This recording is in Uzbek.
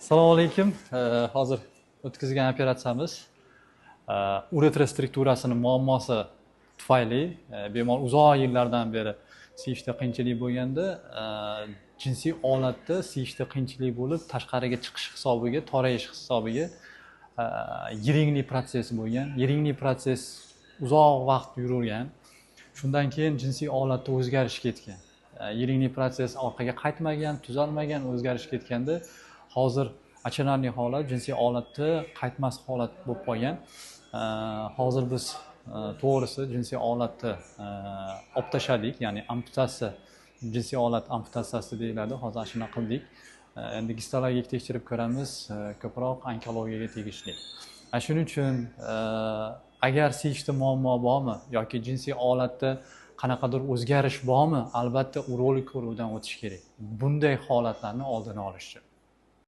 Assalomu alaykum. Hozir o'tkazgan operatsiyamiz uretra strukturasining muammosi tufayli bemor uzoq yillardan beri siyishda qiyinchilik bo'lganda jinsiy olatda siyishda qiyinchilik bo'lib tashqariga chiqish hisobiga, torayish hisobiga yiringlik protsessi bo'lgan. Yiringlik prosess uzoq vaqt yurgan. Shundan keyin jinsiy olatda o'zgarish ketgan. Yiringlik prosess orqaga qaytmagan, tuzalmagan, o'zgarish ketganda hozir achinarli holat jinsiy olatda qaytmas holat bo'lib qolgan. Hozir biz to'g'risi jinsiy olatni olib tashladik, ya'ni amputatsiya, jinsiy olat amputatsiyasi deyiladi. Hozir shuna qildik. Endi gistologik tekshirib ko'ramiz, ko'proq onkologiyaga tegishli. Shuning uchun agar siyishda muammo bormi yoki jinsiy olatda qanaqadir o'zgarish bormi, albatta urolog ko'ruvdan o'tish kerak. Bunday holatlarni oldini olish uchun.